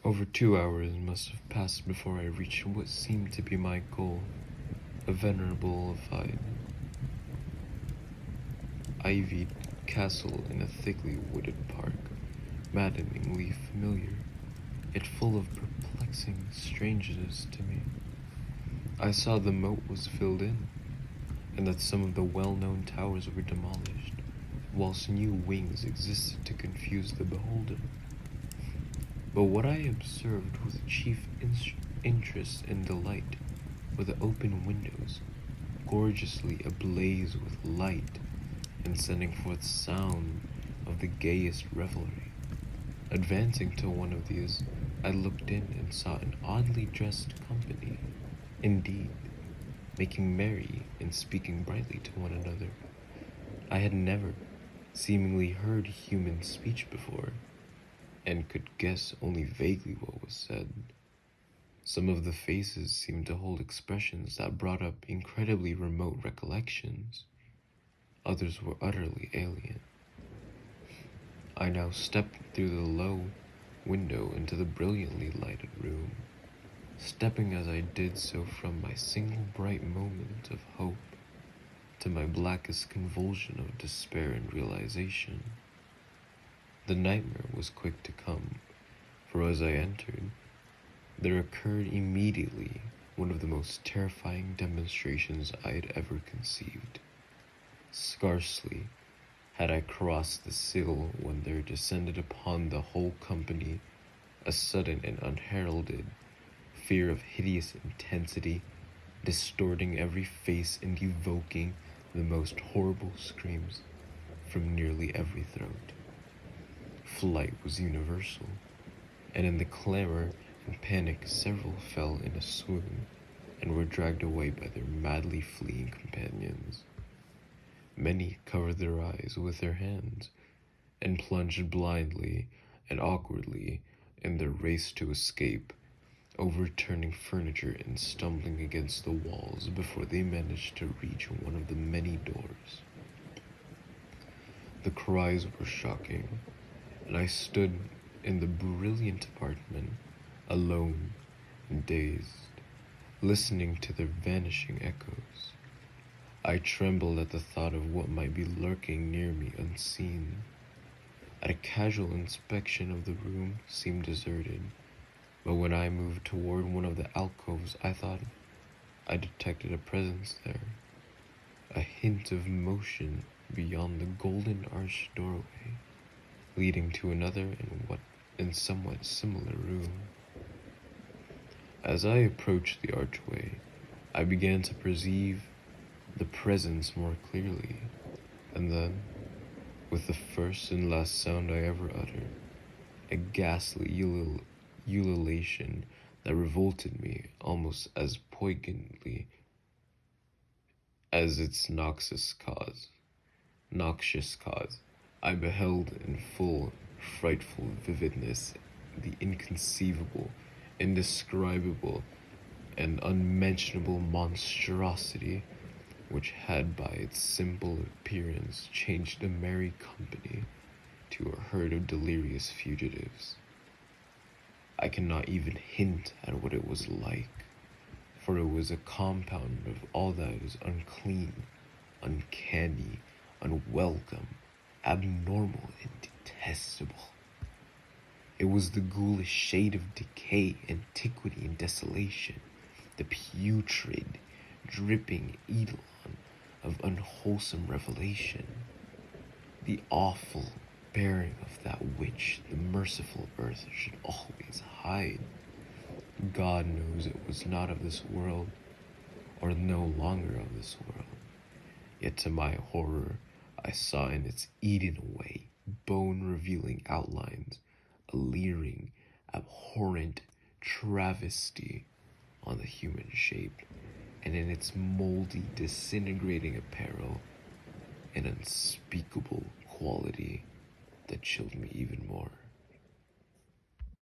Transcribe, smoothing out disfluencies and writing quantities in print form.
Over 2 hours must have passed before I reached what seemed to be my goal, a venerable, ivied castle in a thickly wooded park, maddeningly familiar, yet full of perplexing strangeness to me. I saw the moat was filled in, and that some of the well-known towers were demolished, whilst new wings existed to confuse the beholder. But what I observed with chief interest and delight were the open windows, gorgeously ablaze with light and sending forth sound of the gayest revelry. Advancing to one of these, I looked in and saw an oddly dressed company, indeed, making merry and speaking brightly to one another. I had never seemingly heard human speech before, and could guess only vaguely what was said. Some of the faces seemed to hold expressions that brought up incredibly remote recollections. Others were utterly alien. I now stepped through the low window into the brilliantly lighted room, stepping as I did so from my single bright moment of hope to my blackest convulsion of despair and realization. The nightmare was quick to come, for as I entered, there occurred immediately one of the most terrifying demonstrations I had ever conceived. Scarcely had I crossed the sill when there descended upon the whole company a sudden and unheralded fear of hideous intensity, distorting every face and evoking the most horrible screams from nearly every throat. Flight was universal, and in the clamor and panic several fell in a swoon and were dragged away by their madly fleeing companions. Many covered their eyes with their hands and plunged blindly and awkwardly in their race to escape, overturning furniture and stumbling against the walls before they managed to reach one of the many doors. The cries were shocking, and I stood in the brilliant apartment, alone and dazed, listening to their vanishing echoes. I trembled at the thought of what might be lurking near me unseen. At a casual inspection of the room seemed deserted, but when I moved toward one of the alcoves, I thought I detected a presence there, a hint of motion beyond the golden arched doorway, leading to another and somewhat similar room. As I approached the archway, I began to perceive the presence more clearly, and then, with the first and last sound I ever uttered, a ghastly ululation that revolted me almost as poignantly as its noxious cause, I beheld in full, frightful vividness the inconceivable, indescribable, and unmentionable monstrosity which had by its simple appearance changed a merry company to a herd of delirious fugitives. I cannot even hint at what it was like, for it was a compound of all that is unclean, uncanny, unwelcome, abnormal, and detestable. It was the ghoulish shade of decay, antiquity, and desolation, the putrid, dripping eidolon of unwholesome revelation, the awful bearing of that which the merciful earth should always hide. God knows it was not of this world, or no longer of this world. Yet to my horror, I saw in its eaten away, bone-revealing outlines a leering, abhorrent travesty on the human shape, and in its moldy, disintegrating apparel, an unspeakable quality that chilled me even more.